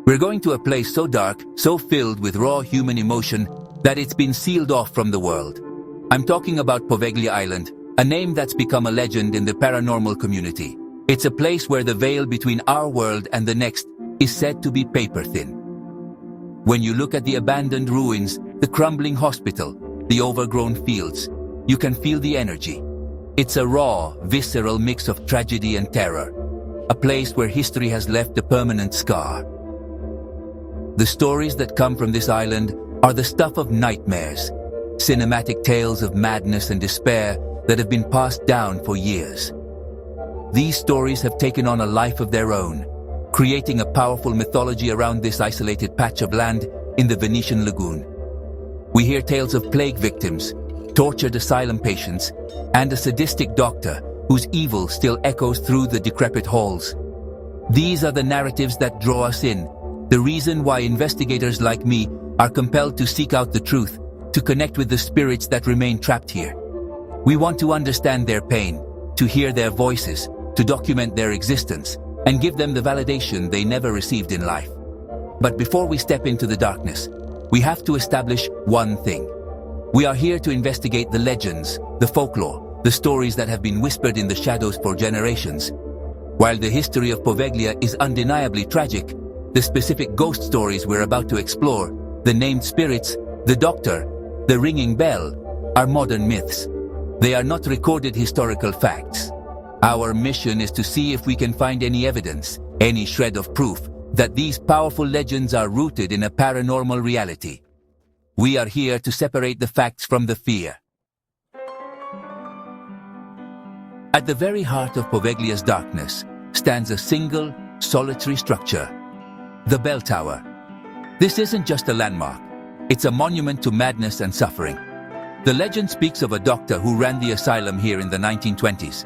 We're going to a place so dark, so filled with raw human emotion, that it's been sealed off from the world. I'm talking about Poveglia Island, a name that's become a legend in the paranormal community. It's a place where the veil between our world and the next is said to be paper thin. When you look at the abandoned ruins, the crumbling hospital, the overgrown fields, you can feel the energy. It's a raw, visceral mix of tragedy and terror, a place where history has left a permanent scar. The stories that come from this island are the stuff of nightmares, cinematic tales of madness and despair that have been passed down for years. These stories have taken on a life of their own, creating a powerful mythology around this isolated patch of land in the Venetian lagoon. We hear tales of plague victims, tortured asylum patients, and a sadistic doctor whose evil still echoes through the decrepit halls. These are the narratives that draw us in, the reason why investigators like me are compelled to seek out the truth, to connect with the spirits that remain trapped here. We want to understand their pain, to hear their voices, to document their existence, and give them the validation they never received in life. But before we step into the darkness, we have to establish one thing. We are here to investigate the legends, the folklore, the stories that have been whispered in the shadows for generations. While the history of Poveglia is undeniably tragic, the specific ghost stories we're about to explore, the named spirits, the doctor, the ringing bell, are modern myths. They are not recorded historical facts. Our mission is to see if we can find any evidence, any shred of proof, that these powerful legends are rooted in a paranormal reality. We are here to separate the facts from the fear. At the very heart of Poveglia's darkness stands a single, solitary structure, the bell tower. This isn't just a landmark. It's a monument to madness and suffering. The legend speaks of a doctor who ran the asylum here in the 1920s.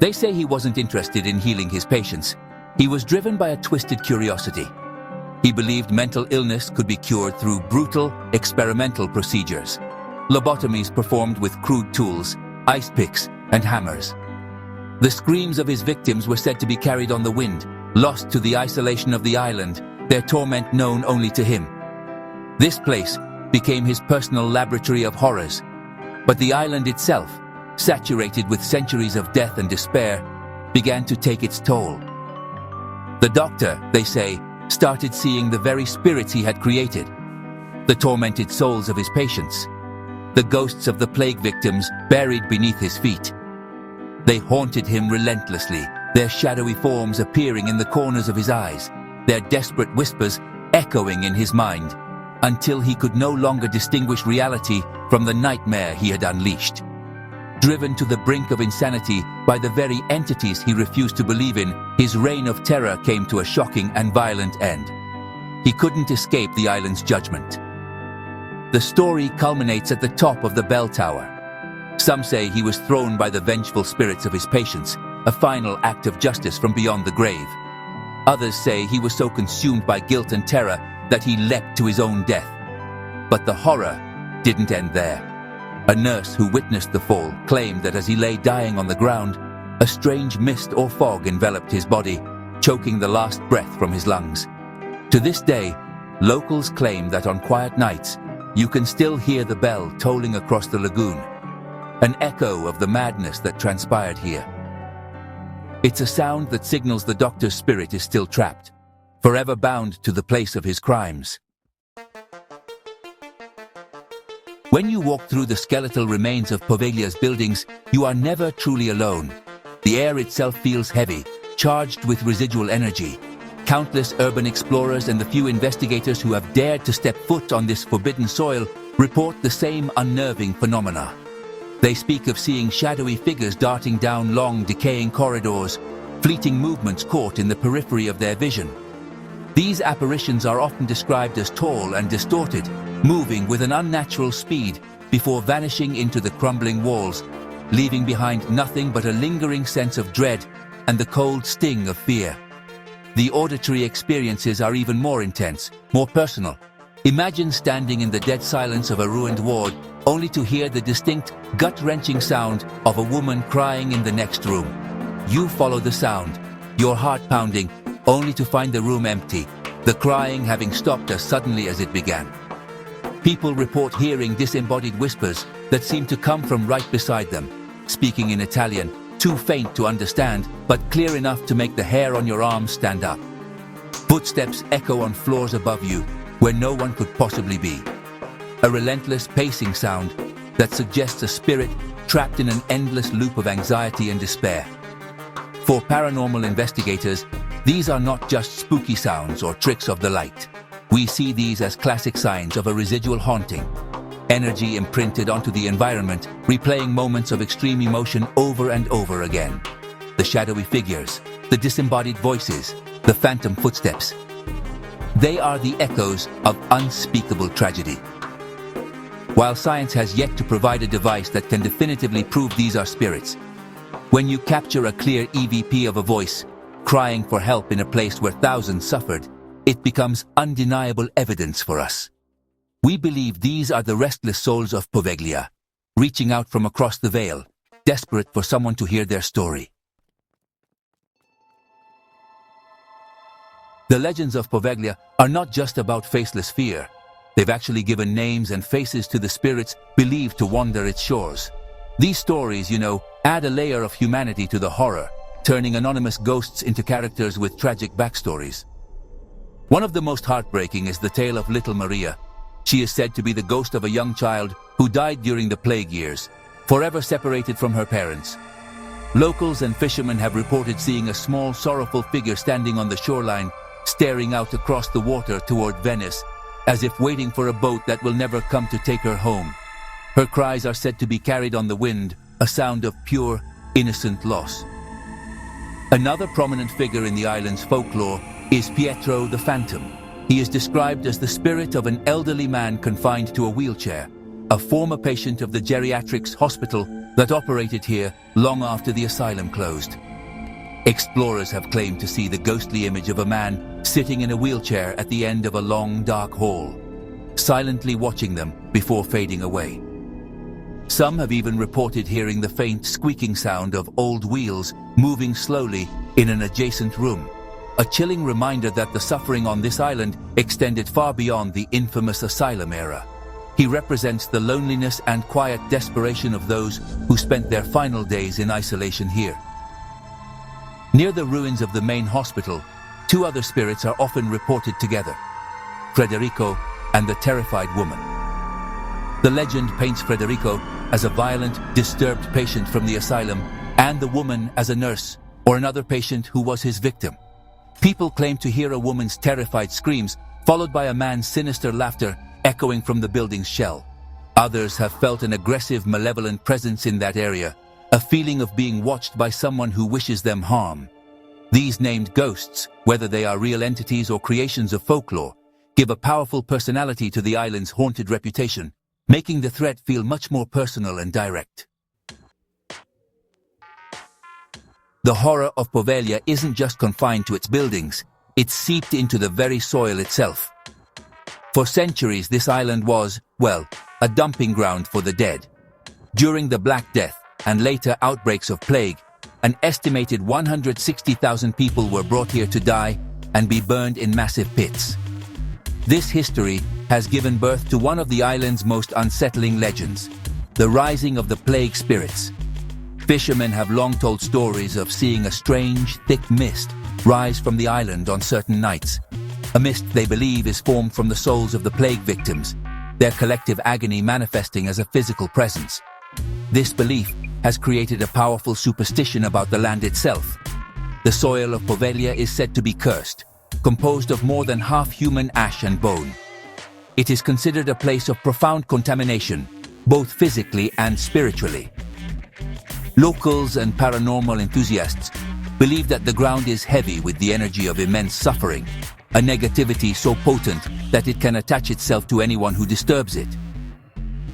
They say he wasn't interested in healing his patients. He was driven by a twisted curiosity. He believed mental illness could be cured through brutal, experimental procedures. Lobotomies performed with crude tools, ice picks, and hammers. The screams of his victims were said to be carried on the wind, lost to the isolation of the island, their torment known only to him. This place became his personal laboratory of horrors. But the island itself, saturated with centuries of death and despair, began to take its toll. The doctor, they say, started seeing the very spirits he had created, the tormented souls of his patients, the ghosts of the plague victims buried beneath his feet. They haunted him relentlessly, their shadowy forms appearing in the corners of his eyes, their desperate whispers echoing in his mind, until he could no longer distinguish reality from the nightmare he had unleashed. Driven to the brink of insanity by the very entities he refused to believe in, his reign of terror came to a shocking and violent end. He couldn't escape the island's judgment. The story culminates at the top of the bell tower. Some say he was thrown by the vengeful spirits of his patients, a final act of justice from beyond the grave. Others say he was so consumed by guilt and terror that he leapt to his own death. But the horror didn't end there. A nurse who witnessed the fall claimed that as he lay dying on the ground, a strange mist or fog enveloped his body, choking the last breath from his lungs. To this day, locals claim that on quiet nights, you can still hear the bell tolling across the lagoon, an echo of the madness that transpired here. It's a sound that signals the doctor's spirit is still trapped, forever bound to the place of his crimes. When you walk through the skeletal remains of Poveglia's buildings, you are never truly alone. The air itself feels heavy, charged with residual energy. Countless urban explorers and the few investigators who have dared to step foot on this forbidden soil report the same unnerving phenomena. They speak of seeing shadowy figures darting down long, decaying corridors, fleeting movements caught in the periphery of their vision. These apparitions are often described as tall and distorted, moving with an unnatural speed before vanishing into the crumbling walls, leaving behind nothing but a lingering sense of dread and the cold sting of fear. The auditory experiences are even more intense, more personal. Imagine standing in the dead silence of a ruined ward, only to hear the distinct, gut-wrenching sound of a woman crying in the next room. You follow the sound, your heart pounding, only to find the room empty, the crying having stopped as suddenly as it began. People report hearing disembodied whispers that seem to come from right beside them, speaking in Italian, too faint to understand, but clear enough to make the hair on your arms stand up. Footsteps echo on floors above you, where no one could possibly be. A relentless pacing sound that suggests a spirit trapped in an endless loop of anxiety and despair. For paranormal investigators, these are not just spooky sounds or tricks of the light. We see these as classic signs of a residual haunting, energy imprinted onto the environment, replaying moments of extreme emotion over and over again. The shadowy figures, the disembodied voices, the phantom footsteps. They are the echoes of unspeakable tragedy. While science has yet to provide a device that can definitively prove these are spirits, when you capture a clear EVP of a voice crying for help in a place where thousands suffered, it becomes undeniable evidence for us. We believe these are the restless souls of Poveglia, reaching out from across the veil, desperate for someone to hear their story. The legends of Poveglia are not just about faceless fear. They've actually given names and faces to the spirits believed to wander its shores. These stories, add a layer of humanity to the horror, turning anonymous ghosts into characters with tragic backstories. One of the most heartbreaking is the tale of little Maria. She is said to be the ghost of a young child who died during the plague years, forever separated from her parents. Locals and fishermen have reported seeing a small, sorrowful figure standing on the shoreline, staring out across the water toward Venice, as if waiting for a boat that will never come to take her home. Her cries are said to be carried on the wind, a sound of pure, innocent loss. Another prominent figure in the island's folklore is Pietro the Phantom. He is described as the spirit of an elderly man confined to a wheelchair, a former patient of the geriatrics hospital that operated here long after the asylum closed. Explorers have claimed to see the ghostly image of a man sitting in a wheelchair at the end of a long, dark hall, silently watching them before fading away. Some have even reported hearing the faint squeaking sound of old wheels moving slowly in an adjacent room, a chilling reminder that the suffering on this island extended far beyond the infamous asylum era. He represents the loneliness and quiet desperation of those who spent their final days in isolation here. Near the ruins of the main hospital, two other spirits are often reported together: Federico and the terrified woman. The legend paints Federico as a violent, disturbed patient from the asylum, and the woman as a nurse or another patient who was his victim. People claim to hear a woman's terrified screams, followed by a man's sinister laughter echoing from the building's shell. Others have felt an aggressive, malevolent presence in that area, a feeling of being watched by someone who wishes them harm. These named ghosts, whether they are real entities or creations of folklore, give a powerful personality to the island's haunted reputation, making the threat feel much more personal and direct. The horror of Poveglia isn't just confined to its buildings, it's seeped into the very soil itself. For centuries, this island was, a dumping ground for the dead. During the Black Death and later outbreaks of plague, an estimated 160,000 people were brought here to die and be burned in massive pits. This history has given birth to one of the island's most unsettling legends, the rising of the plague spirits. Fishermen have long told stories of seeing a strange, thick mist rise from the island on certain nights. A mist they believe is formed from the souls of the plague victims, their collective agony manifesting as a physical presence. This belief has created a powerful superstition about the land itself. The soil of Poveglia is said to be cursed, composed of more than half human ash and bone. It is considered a place of profound contamination, both physically and spiritually. Locals and paranormal enthusiasts believe that the ground is heavy with the energy of immense suffering, a negativity so potent that it can attach itself to anyone who disturbs it.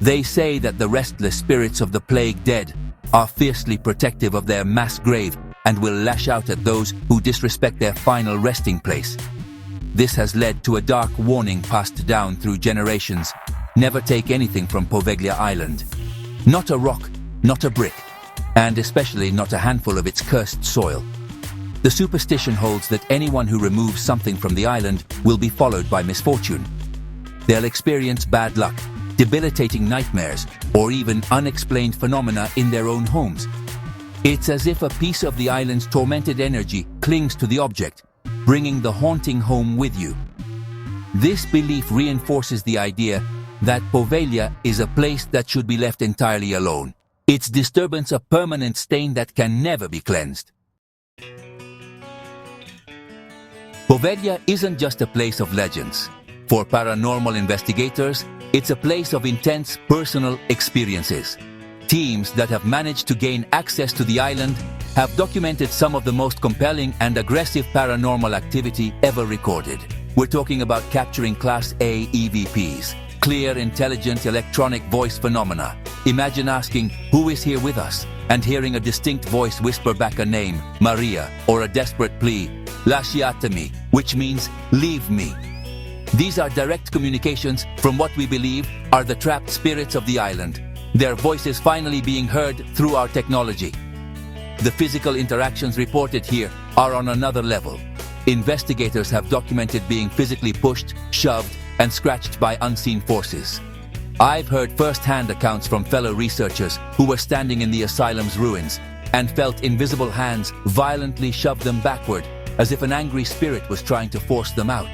They say that the restless spirits of the plague dead are fiercely protective of their mass grave and will lash out at those who disrespect their final resting place. This has led to a dark warning passed down through generations: never take anything from Poveglia Island. Not a rock, not a brick, and especially not a handful of its cursed soil. The superstition holds that anyone who removes something from the island will be followed by misfortune. They'll experience bad luck, debilitating nightmares, or even unexplained phenomena in their own homes. It's as if a piece of the island's tormented energy clings to the object, bringing the haunting home with you. This belief reinforces the idea that Poveglia is a place that should be left entirely alone, its disturbance a permanent stain that can never be cleansed. Poveglia isn't just a place of legends. For paranormal investigators, it's a place of intense personal experiences. Teams that have managed to gain access to the island have documented some of the most compelling and aggressive paranormal activity ever recorded. We're talking about capturing Class A EVPs, clear, intelligent, electronic voice phenomena. Imagine asking, "Who is here with us?" and hearing a distinct voice whisper back a name, Maria, or a desperate plea, "Lasciatemi," which means, "Leave me." These are direct communications from what we believe are the trapped spirits of the island, their voices finally being heard through our technology. The physical interactions reported here are on another level. Investigators have documented being physically pushed, shoved, and scratched by unseen forces. I've heard first-hand accounts from fellow researchers who were standing in the asylum's ruins and felt invisible hands violently shove them backward as if an angry spirit was trying to force them out.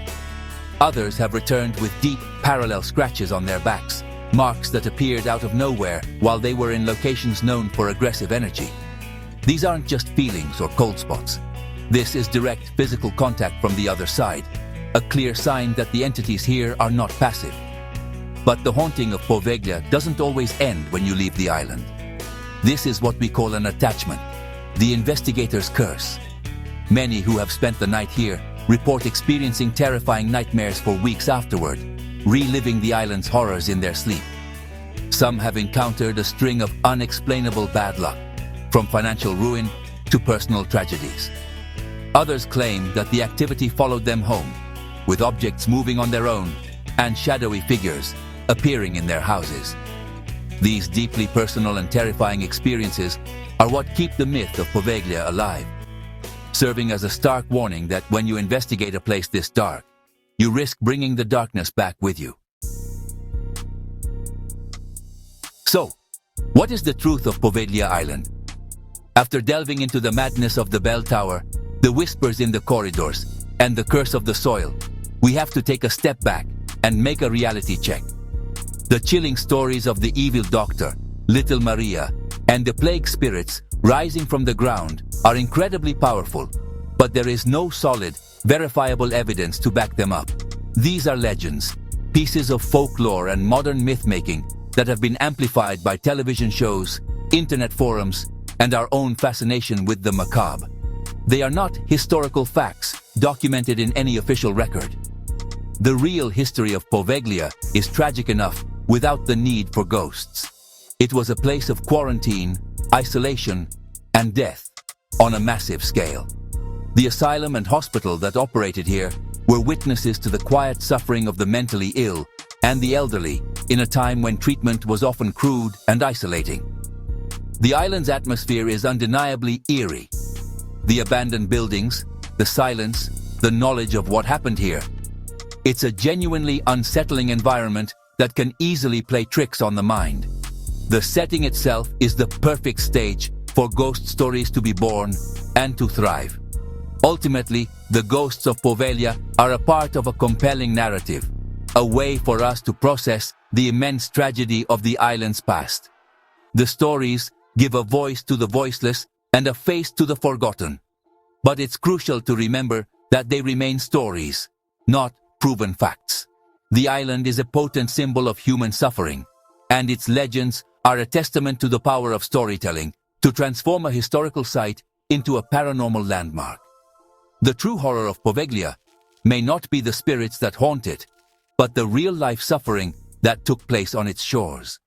Others have returned with deep, parallel scratches on their backs, marks that appeared out of nowhere while they were in locations known for aggressive energy. These aren't just feelings or cold spots. This is direct physical contact from the other side, a clear sign that the entities here are not passive. But the haunting of Poveglia doesn't always end when you leave the island. This is what we call an attachment, the investigator's curse. Many who have spent the night here report experiencing terrifying nightmares for weeks afterward, reliving the island's horrors in their sleep. Some have encountered a string of unexplainable bad luck, from financial ruin to personal tragedies. Others claim that the activity followed them home, with objects moving on their own and shadowy figures appearing in their houses. These deeply personal and terrifying experiences are what keep the myth of Poveglia alive, serving as a stark warning that when you investigate a place this dark, you risk bringing the darkness back with you. So, what is the truth of Poveglia Island? After delving into the madness of the bell tower, the whispers in the corridors, and the curse of the soil, we have to take a step back and make a reality check. The chilling stories of the evil doctor, Little Maria, and the plague spirits rising from the ground are incredibly powerful, but there is no solid, verifiable evidence to back them up. These are legends, pieces of folklore and modern myth-making that have been amplified by television shows, internet forums, and our own fascination with the macabre. They are not historical facts documented in any official record. The real history of Poveglia is tragic enough without the need for ghosts. It was a place of quarantine, isolation, and death on a massive scale. The asylum and hospital that operated here were witnesses to the quiet suffering of the mentally ill and the elderly in a time when treatment was often crude and isolating. The island's atmosphere is undeniably eerie. The abandoned buildings, the silence, the knowledge of what happened here. It's a genuinely unsettling environment that can easily play tricks on the mind. The setting itself is the perfect stage for ghost stories to be born and to thrive. Ultimately, the ghosts of Poveglia are a part of a compelling narrative, a way for us to process the immense tragedy of the island's past. The stories give a voice to the voiceless and a face to the forgotten. But it's crucial to remember that they remain stories, not proven facts. The island is a potent symbol of human suffering, and its legends are a testament to the power of storytelling to transform a historical site into a paranormal landmark. The true horror of Poveglia may not be the spirits that haunt it, but the real-life suffering that took place on its shores.